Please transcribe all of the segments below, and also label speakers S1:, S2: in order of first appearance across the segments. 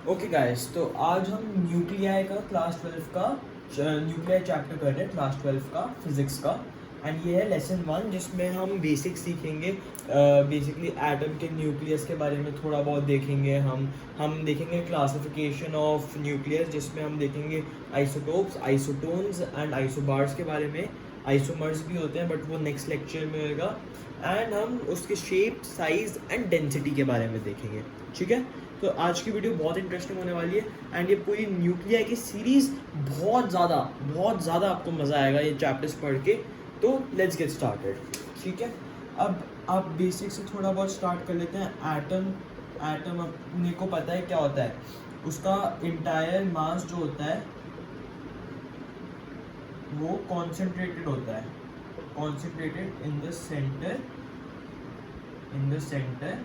S1: Okay guys, तो आज हम न्यूक्लियाई का क्लास 12 का न्यूक्लियाई चैप्टर कर रहे हैं, क्लास 12 का फिजिक्स का। एंड ये है लेसन 1 जिसमें हम बेसिक्स सीखेंगे। बेसिकली एटम के न्यूक्लियस के बारे में थोड़ा बहुत देखेंगे। हम देखेंगे क्लासिफिकेशन ऑफ न्यूक्लियस, जिसमें हम देखेंगे आइसोटोप्स, आइसोटोन्स एंड आइसोबार्स के बारे में। आइसोमर्स भी होते हैं बट वो नेक्स्ट लेक्चर में होएगा। एंड हम उसके शेप, साइज एंड डेंसिटी के बारे में देखेंगे। ठीक है, तो आज की वीडियो बहुत इंटरेस्टिंग होने वाली है। एंड ये पूरी न्यूक्लियाई की सीरीज़ बहुत ज़्यादा आपको मज़ा आएगा ये चैप्टर्स पढ़ के। तो लेट्स गेट स्टार्टेड। ठीक है, अब आप बेसिक से थोड़ा बहुत स्टार्ट कर लेते हैं। एटम अपने को पता है क्या होता है। उसका इंटायर मास जो होता है वो कॉन्सेंट्रेटेड होता है, concentrated in the centre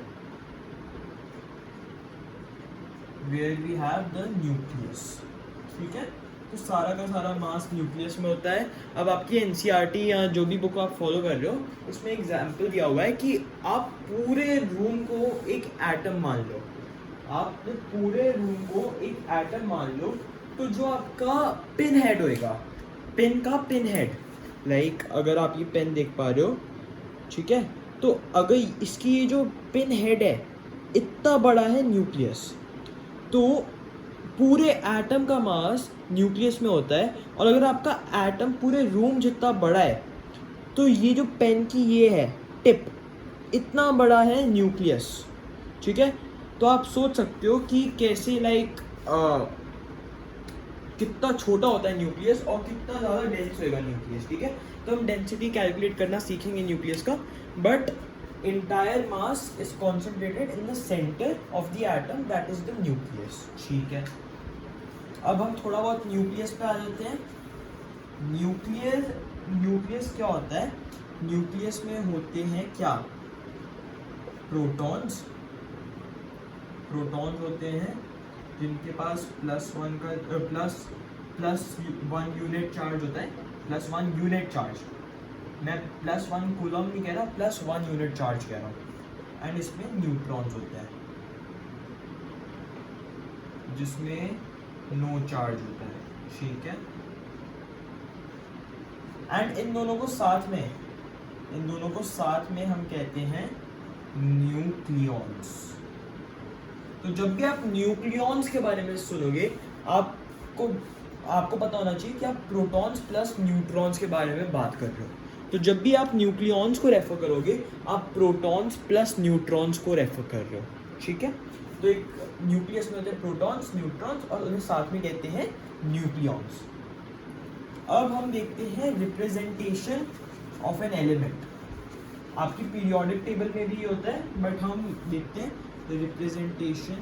S1: where we have the nucleus। ठीक है, तो सारा का सारा मास न्यूक्लियस में होता है। अब आपकी एनसीईआरटी या जो भी बुक आप फॉलो कर रहे हो उसमें एग्जाम्पल दिया हुआ है कि आप पूरे रूम को एक एटम मान लो। आप पूरे रूम को एक एटम मान लो, तो जो आपका पिन हेड होएगा, पेन का पिन हेड, लाइक अगर आप ये पेन देख पा रहे हो, ठीक है, तो अगर इसकी ये जो पिन हेड है इतना बड़ा है न्यूक्लियस, तो पूरे एटम का मास न्यूक्लियस में होता है। और अगर आपका एटम पूरे रूम जितना बड़ा है तो ये जो पेन की ये है टिप, इतना बड़ा है न्यूक्लियस। ठीक है, तो आप सोच सकते हो कि कैसे कितना छोटा होता है न्यूक्लियस और कितना ज़्यादा डेंस होएगा न्यूक्लियस। ठीक है, तो हम डेंसिटी कैलकुलेट करना सीखेंगे न्यूक्लियस का। But entire mass is concentrated in the center of the atom, that is the nucleus। ठीक है, अब हम थोड़ा बहुत न्यूक्लियस पे आ जाते हैं। न्यूक्लियस क्या होता है? न्यूक्लियस में होते हैं क्या? प्रोटॉन्स होते हैं जिनके पास प्लस वन यूनिट चार्ज होता है। प्लस वन यूनिट चार्ज, मैं प्लस वन कूलम नहीं कह रहा, प्लस वन यूनिट चार्ज कह रहा हूँ। एंड इसमें न्यूट्रॉन्स होते हैं जिसमें नो चार्ज होता है। ठीक है, एंड इन दोनों को साथ में हम कहते हैं न्यूक्लियॉन्स। तो जब भी आप न्यूक्लियॉन्स के बारे में सुनोगे, आपको पता होना चाहिए कि आप प्रोटॉन्स प्लस न्यूट्रॉन्स के बारे में बात कर रहे हो। तो जब भी आप न्यूक्लियॉन्स को रेफर करोगे, आप प्रोटॉन्स प्लस न्यूट्रॉन्स को रेफर कर रहे हो। ठीक है, तो एक न्यूक्लियस में होते हैं प्रोटॉन्स, न्यूट्रॉन्स, और उन्हें साथ में कहते हैं न्यूक्लियॉन्स। अब हम देखते हैं रिप्रेजेंटेशन ऑफ एन एलिमेंट। आपकी पीरियोडिक टेबल में भी होता है, बट हम देखते हैं रिप्रेजेंटेशन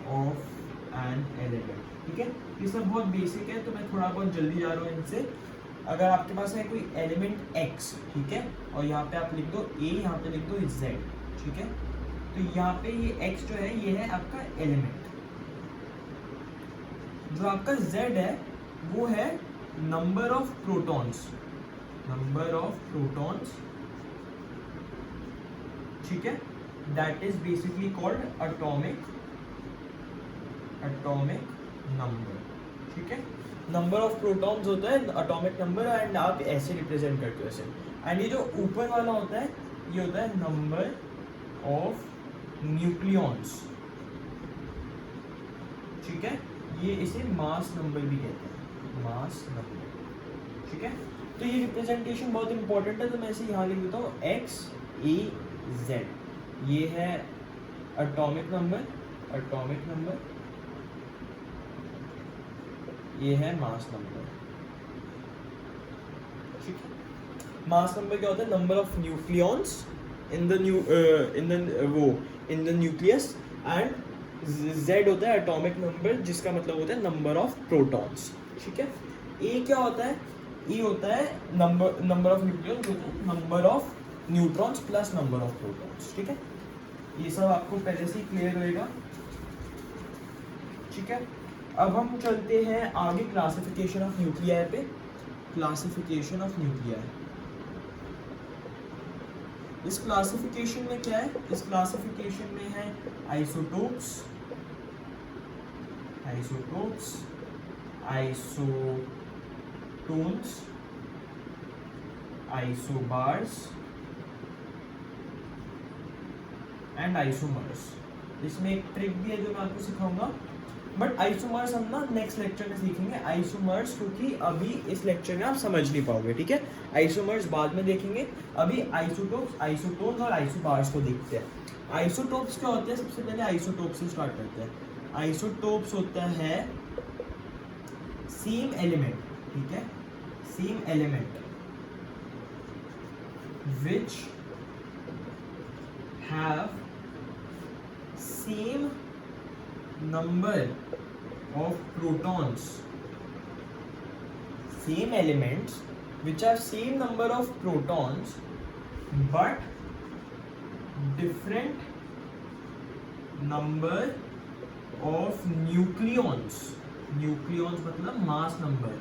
S1: ऑफ एन एलिमेंट। ठीक है, ये सब बहुत बेसिक है, तो मैं थोड़ा बहुत जल्दी जा रहा हूँ इनसे। अगर आपके पास है कोई एलिमेंट x, ठीक है, और यहाँ पे आप लिख दो a, यहाँ पे लिख दो z। ठीक है, तो यहाँ पे ये x जो है ये है आपका एलिमेंट। जो आपका z है वो है नंबर ऑफ प्रोटॉन्स। ठीक है, that is basically called atomic number. ठीक है, नंबर ऑफ प्रोटॉन्स होता है एटॉमिक नंबर, एंड आप ऐसे रिप्रेजेंट करते हो ऐसे। एंड ये जो ऊपर वाला होता है ये होता है नंबर ऑफ न्यूक्लियॉन्स। ठीक है, ये इसे मास नंबर भी कहते हैं, मास नंबर। ठीक है, तो ये रिप्रेजेंटेशन बहुत इंपॉर्टेंट है, तो मैं इसे यहाँ लिख देता हूँ x a z। ये है एटॉमिक नंबर, ये है मास नंबर। ठीक है, मास नंबर क्या होता है? Number of nucleons in the nucleus. And z होता है एटॉमिक नंबर, जिसका मतलब होता है नंबर ऑफ प्रोटॉन्स। ठीक है, a क्या होता है? e होता है number of nucleons, number of neutrons plus number of protons. ठीक है, ये सब आपको पहले से ही क्लियर होएगा। ठीक है, अब हम चलते हैं आगे क्लासिफिकेशन ऑफ न्यूक्लियाई पे। क्लासिफिकेशन ऑफ न्यूक्लियाई, इस क्लासिफिकेशन में क्या है, इस क्लासिफिकेशन में है isotopes, isotopes, isotones, isobars and isomers. इसमें एक ट्रिक भी है जो मैं आपको सिखाऊंगा, बट आइसोमर्स हम ना नेक्स्ट लेक्चर में सीखेंगे आइसोमर्स, क्योंकि अभी इस लेक्चर में आप समझ नहीं पाओगे, ठीक है। आइसोमर्स बाद में देखेंगे, अभी आइसोटोप्स, आइसोटोन्स और आइसोबार्स को देखते हैं। आइसोटोप्स क्या होते हैं, सबसे पहले आइसोटोप्स से स्टार्ट करते हैं। आइसोटोप्स होता है सेम एलिमेंट, ठीक है, same element which have same number of protons, same elements which have same number of protons but different number of nucleons, nucleons मतलब mass number,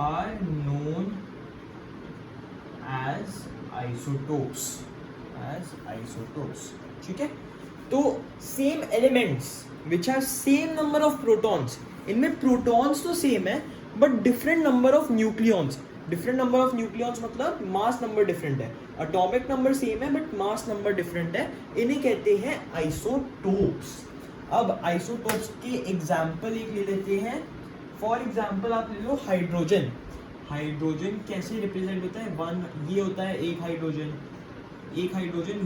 S1: are known as isotopes, as isotopes, ठीक है। तो same elements which have same number of protons, इनमें protons तो same है but different number of nucleons, different number of nucleons मतलब mass number different है, atomic number same है but mass number different है, इन्हें कहते हैं आइसोटोप्स। अब आइसोटोप्स के एग्जाम्पल एक ले लेते हैं। फॉर एग्जाम्पल आप ले लो हाइड्रोजन। हाइड्रोजन कैसे रिप्रेजेंट होता है, वन ये होता है, एक हाइड्रोजन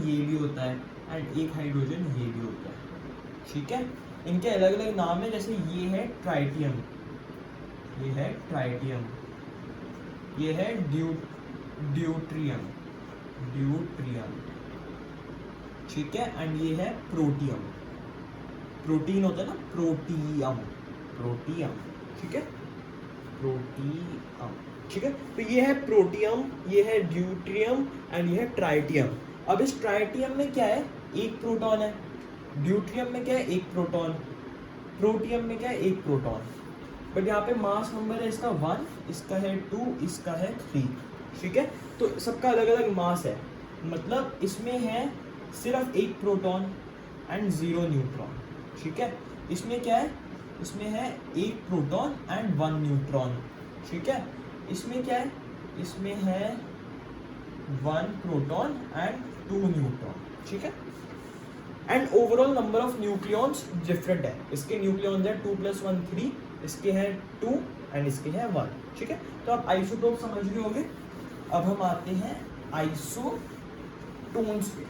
S1: ये भी होता है एंड एक हाइड्रोजन ये भी होता है, ठीक है। इनके अलग अलग नाम है, जैसे ये है ट्राइटियम, ये है ट्राइटियम, ये है ड्यूट्रियम, ड्यूट्रियम, ठीक है, एंड ये है प्रोटियम, प्रोटीन होता है ना, प्रोटियम, प्रोटियम, ठीक है, प्रोटियम, ठीक है। तो ये है प्रोटियम, ये है ड्यूट्रियम एंड ये है ट्राइटियम। अब इस ट्राइटियम में क्या है, एक प्रोटॉन है, ड्यूट्रियम में क्या है, एक प्रोटॉन, प्रोटियम में क्या है, एक प्रोटॉन, बट यहाँ पे मास नंबर है इसका 1, इसका है 2, इसका है 3, ठीक है। तो सबका अलग अलग मास है, मतलब इसमें है सिर्फ एक प्रोटॉन एंड 0 न्यूट्रॉन, ठीक है। इसमें क्या है, इसमें है एक प्रोटॉन एंड 1 न्यूट्रॉन, ठीक है। इसमें क्या है, इसमें है 1 प्रोटॉन एंड 2 न्यूट्रॉन, ठीक है। And overall number of nucleons different है, इसके न्यूक्लियॉन्स है 2 + 1 3, इसके है 2 एंड इसके है 1, ठीक है। तो आप आइसोटोप समझ गए होंगे। अब हम आते हैं आइसोटोन्स पे।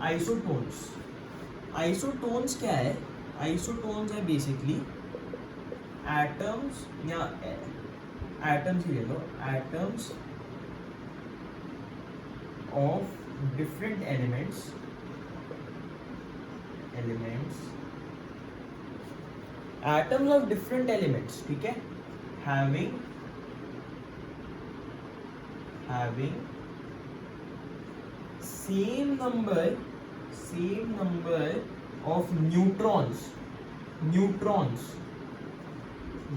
S1: आइसोटोन्स, आइसोटोन्स क्या है, आइसोटोन्स है बेसिकली एटम्स, या एटम्स ही ले लो, atoms of different elements, atoms of different elements, ठीक है, having same number of neutrons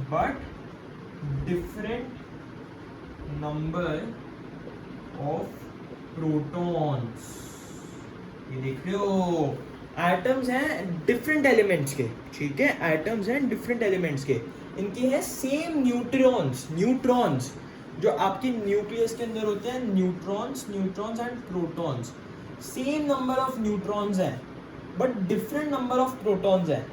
S1: but different number of protons। ये देख रहे हो, एटम्स हैं डिफरेंट एलिमेंट्स के, ठीक है, एटम्स हैं डिफरेंट एलिमेंट्स के, इनके हैं सेम न्यूट्रॉन्स जो आपके न्यूक्लियस के अंदर होते हैं, neutrons and protons, same number of neutrons हैं but different number of protons हैं,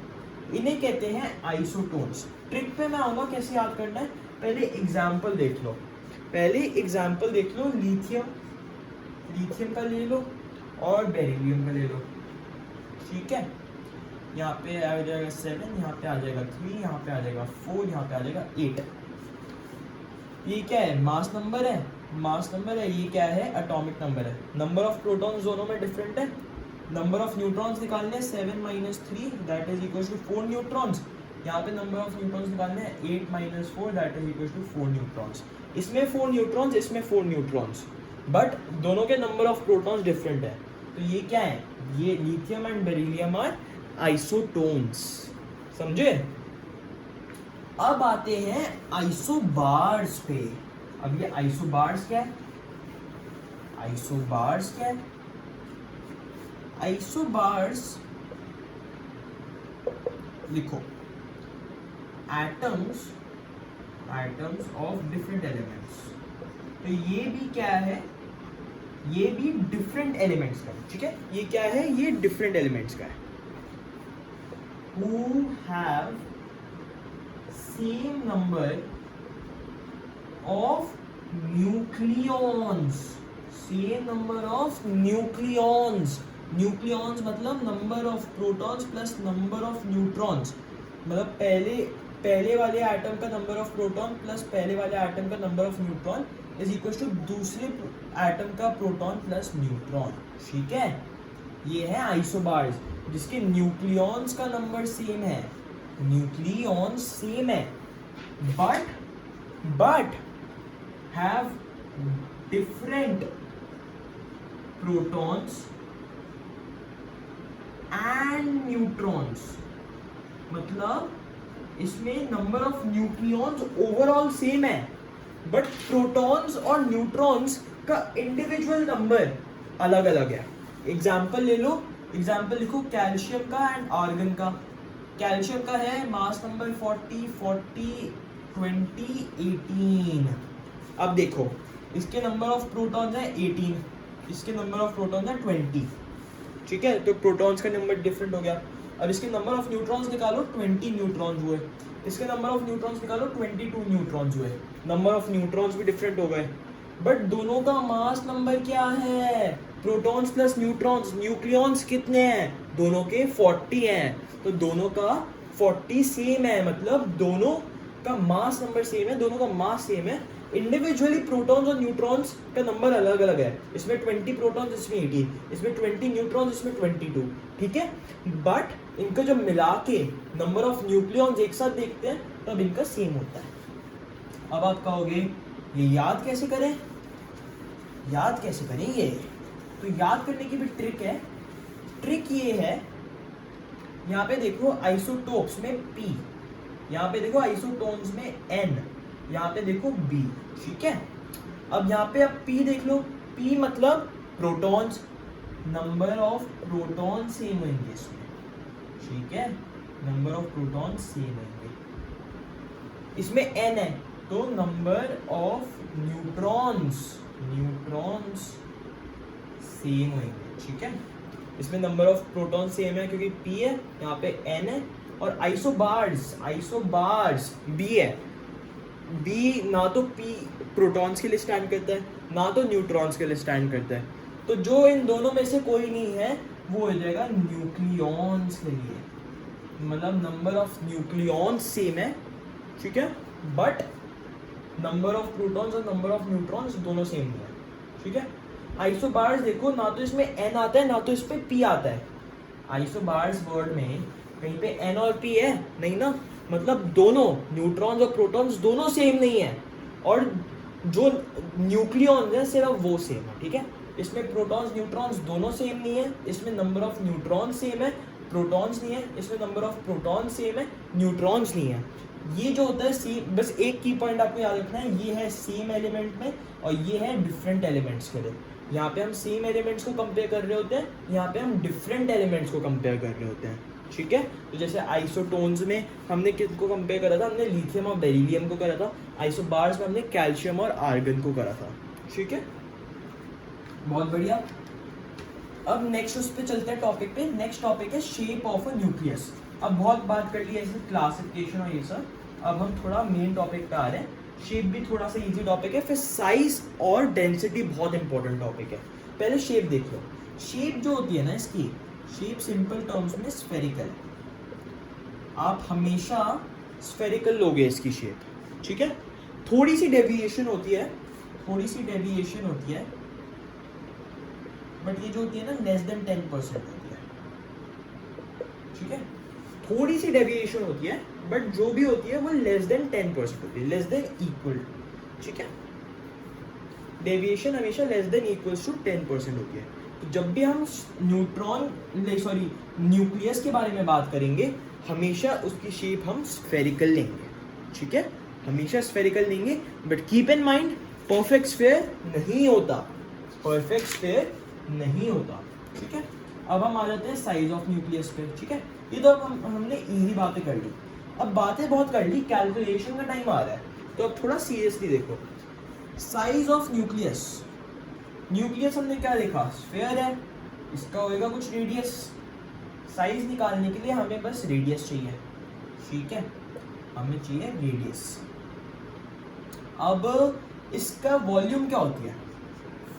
S1: इन्हें कहते हैं आइसोटोन्स। ट्रिक पे मैं आऊँगा कैसे याद करना है, पहले एग्जाम्पल देख लो, लिथियम का ले लो और बेरिलियम का ले लो, ठीक है। यहाँ पे आ जाएगा 7, यहाँ पे आ जाएगा 3, यहाँ पे आ जाएगा 4, यहाँ पे आ जाएगा 8। ये क्या है, मास नंबर है, ये क्या है, एटॉमिक नंबर है। नंबर ऑफ प्रोटॉन्स दोनों में डिफरेंट है, नंबर ऑफ न्यूट्रॉन्स निकालने हैं 7 - 3 that is equal to 4 neutrons. यहाँ पे नंबर ऑफ न्यूट्रॉन्स निकालने हैं 8 - 4 that is equal to 4 neutrons. इसमें 4 न्यूट्रॉन्स, इसमें 4 न्यूट्रॉन्स, बट दोनों के नंबर ऑफ प्रोटॉन्स डिफरेंट है। तो ये क्या है, ये lithium and beryllium are isotones, समझे। अब आते हैं आइसोबार्स पे। अब ये आइसोबार्स क्या है? आइसोबार्स क्या है? आइसोबार्स लिखो, एटम्स ऑफ डिफरेंट एलिमेंट्स। तो ये भी क्या है? ये भी डिफरेंट एलिमेंट्स का है, ठीक है। ये क्या है? ये डिफरेंट एलिमेंट्स का है। Who have same number of nucleons, same number of nucleons, nucleons मतलब number of protons plus number of neutrons, मतलब पहले वाले एटम का नंबर ऑफ प्रोटॉन प्लस पहले वाले एटम का number of neutron is equal to दूसरे एटम का प्रोटॉन प्लस न्यूट्रॉन, ठीक है। ये है आइसोबार्स जिसके न्यूक्लियॉन्स का नंबर सेम है, न्यूक्लियॉन्स सेम है, but have different protons and neutrons, मतलब इसमें number of nucleons overall same है बट प्रोटॉन्स और न्यूट्रॉन्स का इंडिविजुअल नंबर अलग अलग है। एग्जाम्पल ले लो, एग्जाम्पल लिखो कैल्शियम का एंड आर्गन का। कैल्शियम का है मास नंबर 40 40 20 18। अब देखो इसके नंबर ऑफ प्रोटॉन्स है 18, इसके नंबर ऑफ प्रोटॉन्स है 20, ठीक है। तो प्रोटॉन्स का नंबर डिफरेंट हो गया। अब इसके नंबर ऑफ न्यूट्रॉन्स निकालो, 20 न्यूट्रॉन्स हुए। इसके नंबर ऑफ न्यूट्रॉन्स निकालो, 22 न्यूट्रॉन्स हुए। नंबर ऑफ न्यूट्रॉन्स भी डिफरेंट हो गए बट दोनों का मास नंबर क्या है? Protons plus neutrons. न्यूक्लियॉन्स कितने हैं? दोनों के 40 हैं, तो दोनों का 40 सेम है, मतलब दोनों का मास नंबर सेम है, दोनों का मास सेम है। इंडिविजुअली प्रोटॉन्स और न्यूट्रॉन्स का नंबर अलग अलग है, इसमें 20 प्रोटॉन्स, इसमें 18, इसमें 20 न्यूट्रॉन्स, इसमें 22, ठीक है। बट इनको जब मिला के नंबर ऑफ न्यूक्लियॉन्स एक साथ देखते हैं तब इनका सेम होता है। अब आप कहोगे ये याद कैसे करें? याद कैसे करेंगे? तो याद करने की भी ट्रिक है। ट्रिक ये है, यहाँ पे देखो आइसोटोप्स में P, यहाँ पे देखो आइसोटोन्स में N, यहाँ पे देखो B, ठीक है। अब यहाँ पे आप P देख लो, P मतलब protons, number of proton same होंगे इसमें, ठीक है, नंबर ऑफ प्रोटॉन सेम होंगे। इसमें N है तो नंबर ऑफ न्यूट्रॉन्स सेम होंगे, ठीक है। इसमें नंबर ऑफ प्रोटॉन सेम है क्योंकि P है, यहाँ पे N है। और आइसोबार्स B है। B ना तो P प्रोटॉन्स के लिए स्टैंड करता है ना तो न्यूट्रॉन्स के लिए स्टैंड करता है, तो जो इन दोनों में से कोई नहीं है वो हो जाएगा न्यूक्लियॉन्स के लिए, मतलब नंबर ऑफ न्यूक्लियॉन्स सेम है, ठीक है, बट नंबर ऑफ प्रोटॉन्स और नंबर ऑफ न्यूट्रॉन्स दोनों सेम है, ठीक है। आइसोबार्स देखो ना तो इसमें N आता है ना तो इस पे P आता है। आइसोबार्स वर्ड में कहीं पे N और P है नहीं ना, मतलब दोनों न्यूट्रॉन्स और प्रोटॉन्स दोनों सेम नहीं है, और जो न्यूक्लियॉन्स है सिर्फ वो सेम है, ठीक है। इसमें प्रोटॉन्स न्यूट्रॉन्स दोनों सेम नहीं है, इसमें नंबर ऑफ न्यूट्रॉन्स सेम है, प्रोटॉन्स नहीं है, इसमें नंबर ऑफ प्रोटॉन्स सेम है, न्यूट्रॉन्स नहीं है। ये जो होता है सेम, बस एक की पॉइंट आपको याद रखना है, ये है सेम एलिमेंट में और ये है डिफरेंट एलिमेंट्स के लिए। यहाँ पे हम सेम एलिमेंट्स को कंपेयर कर रहे होते हैं, यहाँ पे हम डिफरेंट एलिमेंट्स को कंपेयर कर रहे होते हैं, ठीक है। तो जैसे आइसोटोन्स में हमने किसको कंपेयर करा था? हमने लिथियम और बेरिलियम को करा था। आइसोबार्स में हमने कैल्शियम और आर्गन को करा था, ठीक है, बहुत बढ़िया। अब नेक्स्ट उस पे चलते हैं टॉपिक पे। नेक्स्ट टॉपिक है शेप ऑफ अ न्यूक्लियस। अब बहुत बात कर ली है ऐसे क्लासिफिकेशन और ये सब, अब हम थोड़ा मेन टॉपिक पे आ रहे हैं। शेप भी थोड़ा सा इजी टॉपिक है, फिर साइज और डेंसिटी बहुत इंपॉर्टेंट टॉपिक है। पहले शेप देख लो। शेप जो होती है ना इसकी, शेप सिंपल टर्म्स में स्फेरिकल, आप हमेशा स्फेरिकल लोगे इसकी शेप, ठीक है। थोड़ी सी डेविएशन होती है, बट ये जो होती है ना लेस देन 10% होती है, ठीक है। थोड़ी सी डेविएशन होती है बट जो भी होती है वो लेस देन 10% होती है, लेस देन इक्वल, ठीक है। डेविएशन हमेशा लेस देन इक्वल्स टू 10% होती है। तो जब भी हम न्यूक्लियस के बारे में बात करेंगे हमेशा उसकी शेप हम स्फेरिकल लेंगे, ठीक है, हमेशा स्फेरिकल लेंगे। But keep in mind perfect sphere नहीं होता, परफेक्ट स्फीयर नहीं होता। ठीक है, अब हम आ जाते हैं साइज ऑफ न्यूक्लियस पे। ठीक है, ये तो अब हमने इजी बातें कर ली। अब बातें बहुत कर ली, कैलकुलेशन का टाइम आ रहा है, तो अब थोड़ा सीरियसली देखो। साइज ऑफ न्यूक्लियस, न्यूक्लियस हमने क्या देखा, स्फीयर है, इसका होएगा कुछ रेडियस। साइज निकालने के लिए हमें बस रेडियस चाहिए। ठीक है, हमें चाहिए रेडियस। अब इसका वॉल्यूम क्या होती है,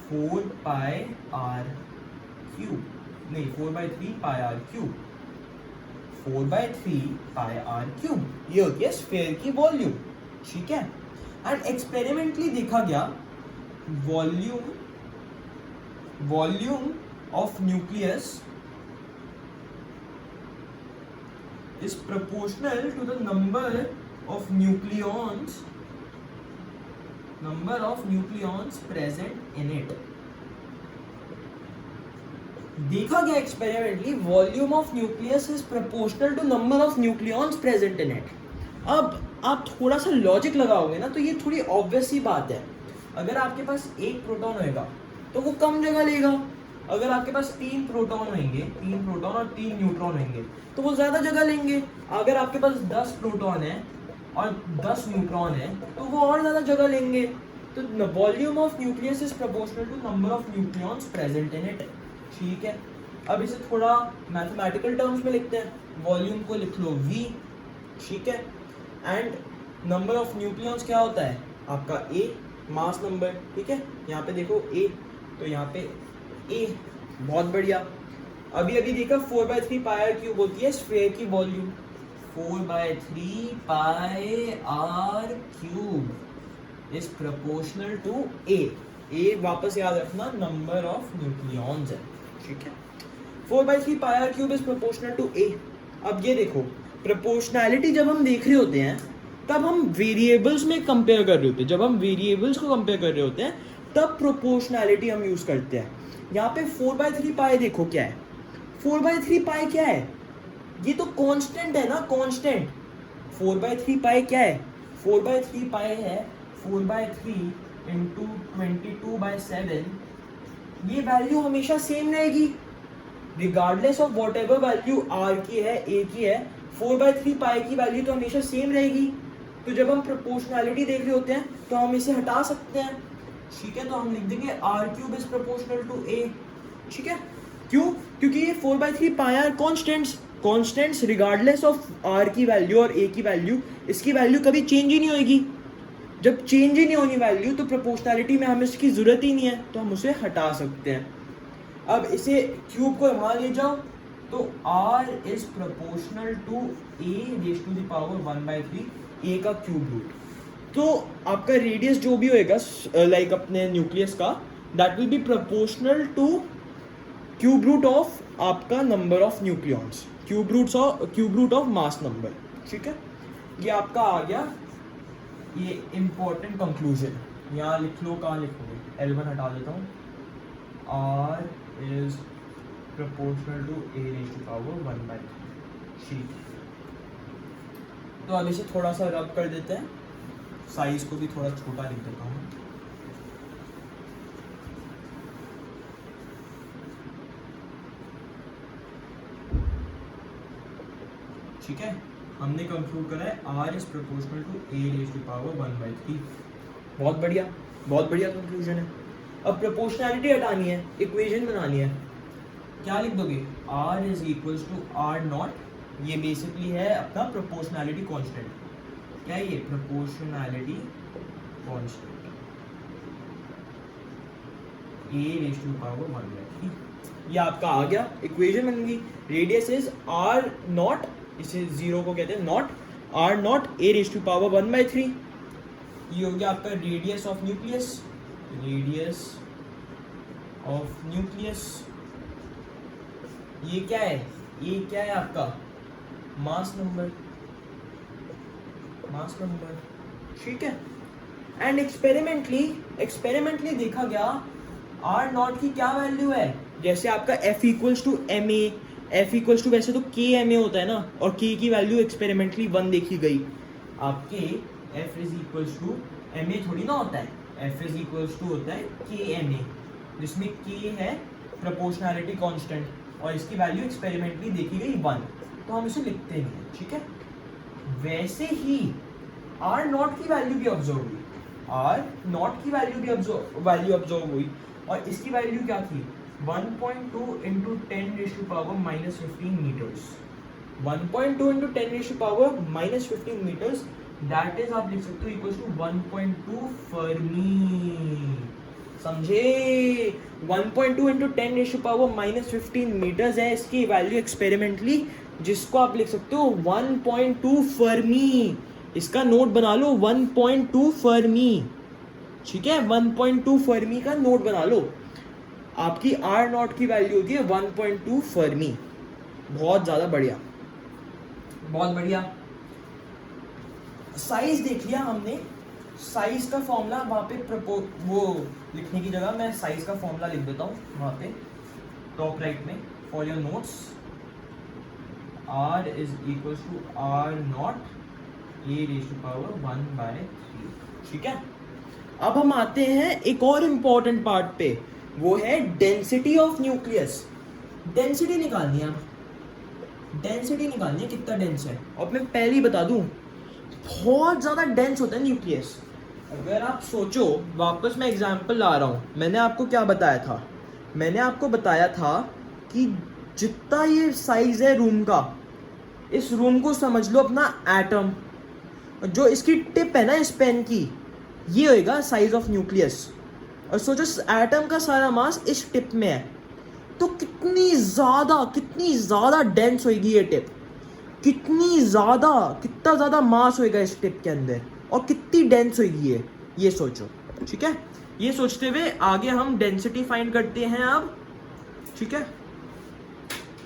S1: 4 पाई आर क्यूब, नहीं 4/3 pi are cube, 4/3 pi are cube, ये होती है स्फीयर की वॉल्यूम। ठीक है, एंड एक्सपेरिमेंटली देखा गया volume of nucleus is proportional to the number of nucleons present in it। देखा गया experimentally volume of nucleus is proportional to number of nucleons present in it. अब आप थोड़ा सा लॉजिक लगाओगे ना, तो ये थोड़ी ऑब्वियस सी बात है। अगर आपके पास एक प्रोटॉन होएगा तो वो कम जगह लेगा, अगर आपके पास 3 प्रोटॉन होंगे, 3 प्रोटॉन और 3 न्यूट्रॉन होंगे तो वो ज़्यादा जगह लेंगे। अगर आपके पास 10 प्रोटॉन है और 10 न्यूट्रॉन है तो वो और ज़्यादा जगह लेंगे। तो volume of nucleus is proportional to number of nucleons present in it. ठीक है, अब इसे थोड़ा मैथमेटिकल टर्म्स में लिखते हैं। वॉल्यूम को लिख लो V। ठीक है, एंड नंबर ऑफ न्यूक्लियॉन्स क्या होता है आपका A, मास नंबर। ठीक है, यहाँ पे देखो A, तो यहाँ पे A, बहुत बढ़िया। अभी देखा 4/3 पाई आर क्यूब होती है स्फीयर की volume, 4/3 pi are cube is proportional to A वापस याद रखना नंबर ऑफ न्यूक्लियॉन्स है। ठीक है, 4/3 pi are cube is proportional to A। अब ये देखो, प्रोपोर्शनैलिटी जब हम देख रहे होते हैं तब हम वेरिएबल्स में कंपेयर कर रहे होते हैं, जब हम वेरिएबल्स को कंपेयर कर रहे होते हैं तब प्रोपोर्शनैलिटी हम यूज करते हैं। यहाँ पे 4/3 पाई देखो क्या है, 4/3 पाई क्या है, ये तो कांस्टेंट है ना, कांस्टेंट। 4/3 पाई क्या है, 4/3 पाई है 4/3 इंटू 22/7। ये वैल्यू हमेशा सेम रहेगी regardless of whatever value r की है, ए की है, 4/3 पाई की वैल्यू तो हमेशा सेम रहेगी। तो जब हम प्रोपोर्शनैलिटी देख रहे होते हैं तो हम इसे हटा सकते हैं। ठीक है, तो हम लिख देंगे R cube is proportional to A. ठीक है, क्यों, क्योंकि ये 4/3 pi R constants regardless of R की वैल्यू और ए की वैल्यू, इसकी वैल्यू कभी चेंज ही नहीं होगी। जब चेंज ही नहीं होनी वैल्यू तो प्रोपोर्शनैलिटी में हमें इसकी जरूरत ही नहीं है, तो हम उसे हटा सकते हैं। अब इसे क्यूब को वहां ले जाओ तो r is proportional to a raise to the power 1/3 a का क्यूब रूट। तो आपका रेडियस जो भी होएगा लाइक अपने न्यूक्लियस का, that will be proportional to cube root of आपका number of nucleons, cube root of mass number. ठीक है, ये आपका आ गया ये इम्पोर्टेंट कंक्लूजन। यहाँ लिख लो, कहाँ लिखोगे, L1 हटा देता हूँ, r is proportional to a raised to power 1/3। ठीक, तो अब इसे थोड़ा सा रब कर देते हैं, साइज को भी थोड़ा छोटा लिख देता हूँ। ठीक है, हमने कंक्लूड करा है r is proportional to a raise to power 1/3। बहुत बढ़िया, बहुत बढ़िया कंक्लूजन है। अब प्रोपोर्शनैलिटी हटानी है, इक्वेशन बनानी है, क्या लिख दोगे, r is equals to r0। ये बेसिकली है अपना प्रोपोर्शनैलिटी कांस्टेंट। क्या है ये, proportionality constant, a raise to power 1/3। ये आपका आ गया, इक्वेशन बन गई। रेडियस इज r0, इसे 0 को कहते हैं naught, r0 a raise to power 1/3। ये हो गया आपका radius of nucleus, radius of nucleus. ये क्या है, ये क्या है आपका मास नंबर, मास नंबर। ठीक है, एंड एक्सपेरिमेंटली देखा गया r0 की क्या वैल्यू है। जैसे आपका f equals to ma, f equals to वैसे तो kma होता है ना, और k की वैल्यू एक्सपेरिमेंटली 1 देखी गई। आपके f is equals to ma थोड़ी ना होता है, एफ इज इक्वल्स टू होता है के एम ए, जिसमें के है प्रोपोर्शनैलिटी कांस्टेंट और इसकी वैल्यू एक्सपेरिमेंटली देखी गई 1, तो हम इसे लिखते नहीं हैं, ठीक है। वैसे ही आर नॉट की वैल्यू भी ऑब्जर्व हुई, आर नॉट की वैल्यू ऑब्जर्व हुई और इसकी वैल्यू क्या थी 1.2 into 10⁻⁻15 metres, 1.2 into 10⁻⁻15 metres, that is आप लिख सकते हो इक्वल्स टू 1.2 फर्मी, समझे। 1.2 इंटू 10⁻⁻15 मीटर्स है इसकी वैल्यू एक्सपेरिमेंटली, जिसको आप लिख सकते हो 1.2 फर्मी। इसका नोट बना लो 1.2 फर्मी, ठीक है, 1.2 फर्मी का नोट बना लो। आपकी आर नॉट की वैल्यू होती है 1.2 फर्मी। बहुत ज़्यादा बढ़िया, बहुत बढ़िया। साइज देख लिया हमने, साइज का फॉर्मूला वहाँ पे वो लिखने की जगह मैं साइज का फॉर्मूला लिख देता हूँ वहाँ पे टॉप राइट में for your notes. R is equal to R naught a⁻⁻⁴, ठीक है। अब हम आते हैं एक और इम्पॉर्टेंट पार्ट पे, वो है डेंसिटी ऑफ न्यूक्लियस। डेंसिटी निकालनी है, डेंसिटी निकालनी है कितना डेंस है। और मैं पहले ही बता दूं बहुत ज़्यादा डेंस होता है न्यूक्लियस। अगर आप सोचो, वापस मैं एग्जांपल ला रहा हूँ, मैंने आपको क्या बताया था, मैंने आपको बताया था कि जितना ये साइज है रूम का, इस रूम को समझ लो अपना एटम, जो इसकी टिप है ना इस पेन की, ये होएगा साइज ऑफ न्यूक्लियस। और सोचो एटम का सारा मास इस टिप में है, तो कितनी ज़्यादा डेंस होएगी ये टिप, कितना ज़्यादा मास होएगा इस टिप के अंदर और कितनी डेंस होएगी ये सोचो, ठीक है। ये सोचते हुए आगे हम डेंसिटी फाइंड करते हैं अब, ठीक है।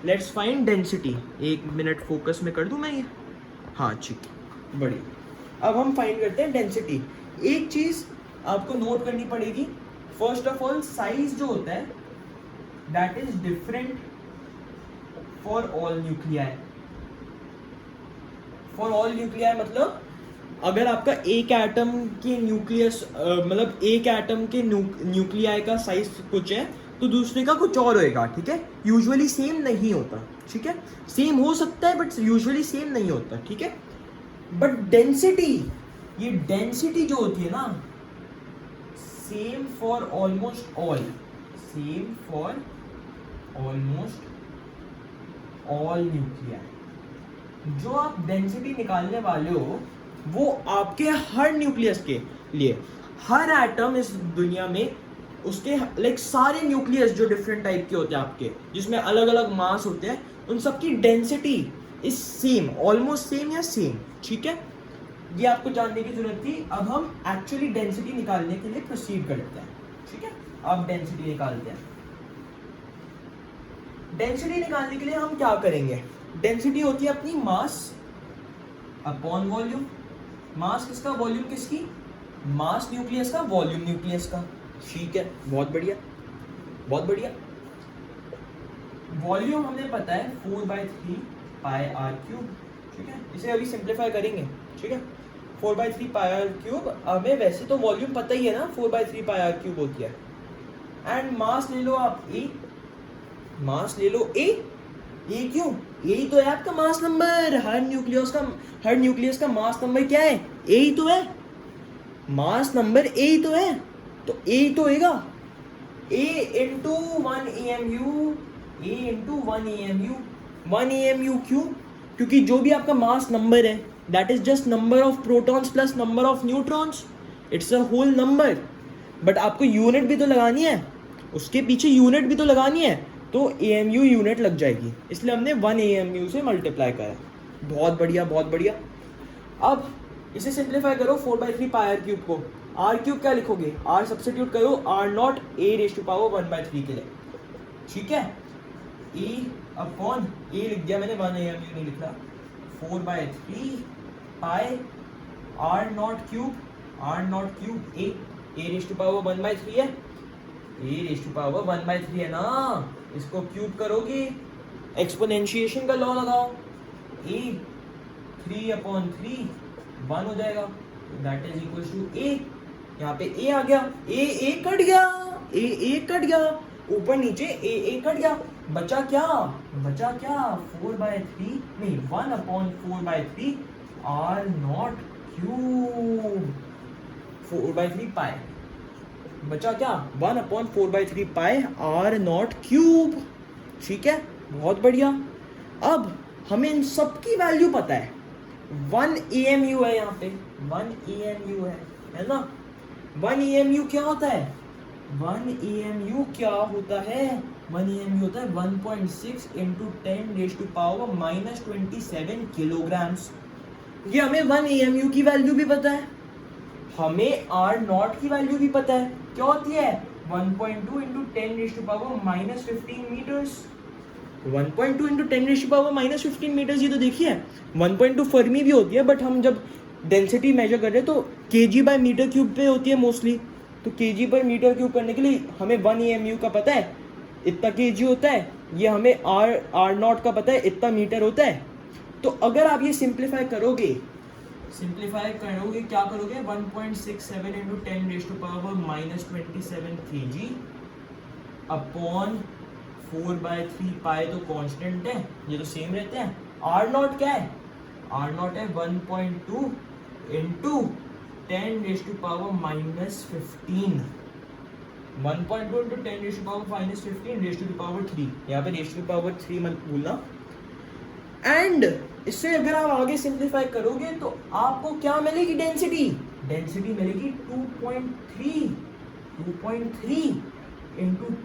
S1: Let's find density. 1 minute focus में कर दूं मैं ये, हाँ ठीक है, बढ़िया। अब हम फाइंड करते हैं डेंसिटी। एक चीज़ आपको नोट करनी पड़ेगी, फर्स्ट ऑफ ऑल साइज जो होता है that is different for all nuclei. For all nuclei मतलब अगर आपका एक एटम के न्यूक्लियस मतलब एक एटम के न्यूक्लियाई का साइज कुछ है तो दूसरे का कुछ और होएगा, ठीक है। यूजुअली सेम नहीं होता, ठीक है, सेम हो सकता है बट यूजुअली सेम नहीं होता, ठीक है। बट डेंसिटी, ये डेंसिटी जो होती है ना, same for almost all, same for almost all nuclei. जो आप डेंसिटी निकालने वाले हो वो आपके हर न्यूक्लियस के लिए, हर एटम इस दुनिया में उसके लाइक सारे न्यूक्लियस जो डिफरेंट टाइप के होते हैं आपके, जिसमें अलग अलग मास होते हैं, उन सबकी density is same, almost same या सेम, ठीक है। ये आपको जानने की जरूरत थी। अब हम एक्चुअली डेंसिटी निकालने के लिए प्रोसीड करते हैं, ठीक है। अब डेंसिटी निकालते हैं। डेंसिटी निकालने के लिए हम क्या करेंगे, डेंसिटी होती है अपनी मास अपॉन वॉल्यूम। मास किसका, वॉल्यूम किसकी, मास न्यूक्लियस का, वॉल्यूम न्यूक्लियस का, ठीक है। बहुत बढ़िया, बहुत बढ़िया। वॉल्यूम हमें पता है 4/3 पाई आर क्यूब, ठीक है। इसे अभी सिंप्लीफाई करेंगे, ठीक है। 4/3 पाई आर क्यूब, हमें वैसे तो वॉल्यूम पता ही है ना, 4/3 पाई आर क्यूब होती है। एंड मास ले लो आप ए, मास ले लो ए क्यों, ए तो है आपका मास नंबर, हर न्यूक्लियस का मास नंबर क्या है, ए ही तो है, मास नंबर ए ही तो है, तो ए तो होएगा a into 1 EMU, a into 1 EMU, 1 EMU क्यों, क्योंकि जो भी आपका मास नंबर है that is just number of protons plus number of neutrons, it's a whole number. But आपको यूनिट भी तो लगानी है, उसके पीछे यूनिट भी तो लगानी है, तो AMU यूनिट लग जाएगी, इसलिए हमने 1 AMU से मल्टीप्लाई करा। बहुत बढ़िया, बहुत बढ़िया। अब इसे सिंप्लीफाई करो 4/3 पाई आर क्यूब को, आर क्यूब क्या लिखोगे, आर सब्स्टिट्यूट करो आर नॉट a⁻⁻1/3 के लिए, ठीक है। e अपॉन ए लिख दिया मैंने, 1 AMU नहीं लिख रहा, 4/3 pi are not cube a⁻1/3 है, a⁻1/3 है ना, इसको क्यूब करोगे, एक्सपोनेंशिएशन का लॉ लगाओ, a 3/3 1 हो जाएगा, that is equal to a यहाँ पे ए आ गया, ए कट गया, ए कट गया, ऊपर नीचे ए कट गया, बचा क्या 4/3 नहीं 1/4/3 r0 क्यूब 4/3 पाई, बचा क्या 1/4/3 पाई r0 क्यूब। ठीक है, बहुत बढ़िया। अब हमें इन सब की वैल्यू पता है, 1 AMU है यहाँ पे, 1 AMU है ना। 1 AMU क्या होता है, 1 AMU क्या होता है, 1 AMU होता है 1.6 × 10⁻⁻27 किलोग्राम्स। ये हमें 1 AMU की वैल्यू भी पता है, हमें R0 की वैल्यू भी पता है, क्या होती है 1.2 × 10⁻⁻15 मीटर्स। 1.2 × 10⁻⁻15 मीटर्स, ये तो देखिए 1.2 फर्मी भी होती है, बट हम जब डेंसिटी मेजर कर रहे हैं तो kg/मीटर क्यूब पे होती है मोस्टली, तो kg/मीटर क्यूब करने के लिए हमें 1 AMU का पता है, इतना kg होता है, ये हमें R0 का पता है, इतना मीटर होता है। तो अगर आप ये सिंप्लीफाई करोगे क्या करोगे, 1.67 × 10⁻⁻27 kg अपॉन 4/3 पाई तो कांस्टेंट है, ये तो सेम रहते हैं। R0 क्या है, R0 है 1.2 × 10⁻⁻15, 1.2 × 10⁻⁻15 यहाँ पे 3 मत भूलना। एंड इससे अगर आप आगे सिंप्लीफाई करोगे तो आपको क्या मिलेगी, डेंसिटी मिलेगी 2.3 ×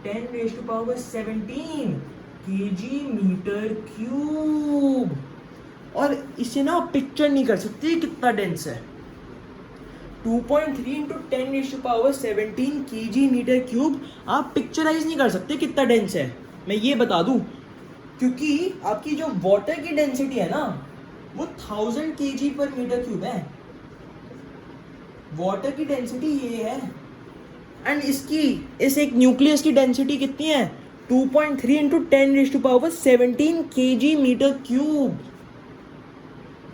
S1: 10⁻17 kg/मीटर क्यूब। और इसे ना पिक्चर नहीं कर सकते कितना डेंस है, 2.3 × 10⁻17 kg/मीटर क्यूब आप पिक्चराइज नहीं कर सकते कितना डेंस है। मैं ये बता दूं, क्योंकि आपकी जो वाटर की डेंसिटी है ना वो 1000 kg/मीटर क्यूब है, वाटर की डेंसिटी ये है। एंड इस एक न्यूक्लियस की डेंसिटी कितनी है, 2.3 × 10⁻17 kg/मीटर क्यूब।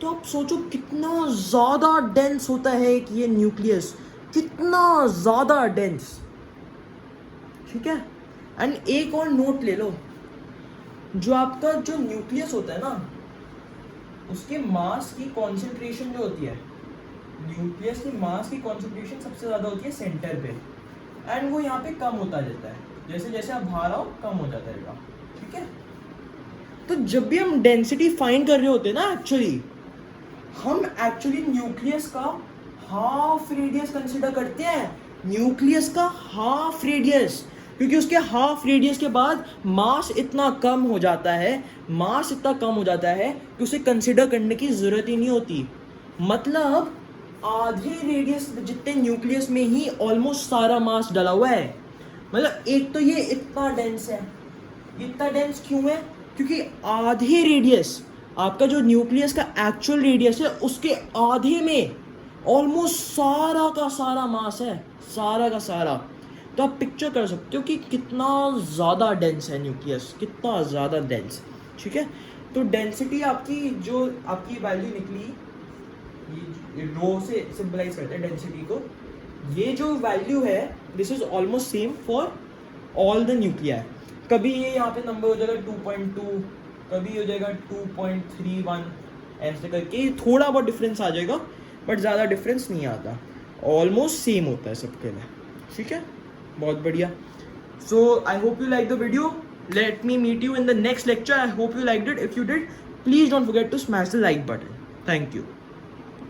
S1: तो आप सोचो कितना ज़्यादा डेंस होता है एक ये न्यूक्लियस, कितना ज़्यादा डेंस। ठीक है, एंड एक और नोट ले लो, जो आपका जो न्यूक्लियस होता है ना उसके मास की कॉन्सेंट्रेशन जो होती है, न्यूक्लियस की मास की कॉन्सेंट्रेशन सबसे ज़्यादा होती है सेंटर पे, एंड वो यहाँ पे कम होता जाता है, जैसे जैसे आप बाहर आओ कम हो जाता रहेगा। ठीक है, तो जब भी हम डेंसिटी फाइंड कर रहे होते हैं ना, हम एक्चुअली न्यूक्लियस का हाफ रेडियस कंसिडर करते हैं, न्यूक्लियस का हाफ रेडियस, क्योंकि उसके हाफ रेडियस के बाद मास इतना कम हो जाता है कि उसे कंसिडर करने की ज़रूरत ही नहीं होती। मतलब आधे रेडियस जितने न्यूक्लियस में ही ऑलमोस्ट सारा मास डला हुआ है। मतलब एक तो ये इतना डेंस है, इतना डेंस क्यों है, क्योंकि आधे रेडियस, आपका जो न्यूक्लियस का एक्चुअल रेडियस है उसके आधे में ऑलमोस्ट सारा का सारा मास है, सारा का सारा। तो आप पिक्चर कर सकते हो कि कितना ज़्यादा डेंस है न्यूक्लियस, कितना ज़्यादा डेंस। ठीक है, तो डेंसिटी आपकी जो आपकी वैल्यू निकली, ये रो से सिंबलाइज करते हैं डेंसिटी को, ये जो वैल्यू है this is almost same for all the nuclear. कभी ये यहाँ पे नंबर हो जाएगा 2.2, कभी हो जाएगा 2.31, ऐसे करके थोड़ा बहुत डिफरेंस आ जाएगा, बट ज़्यादा डिफरेंस नहीं आता, ऑलमोस्ट सेम होता है सबके लिए। ठीक है, बहुत बढ़िया। So I hope you like the video, let me meet you in the next lecture. I hope you liked it. If you did, please don't forget to smash the like button. Thank you.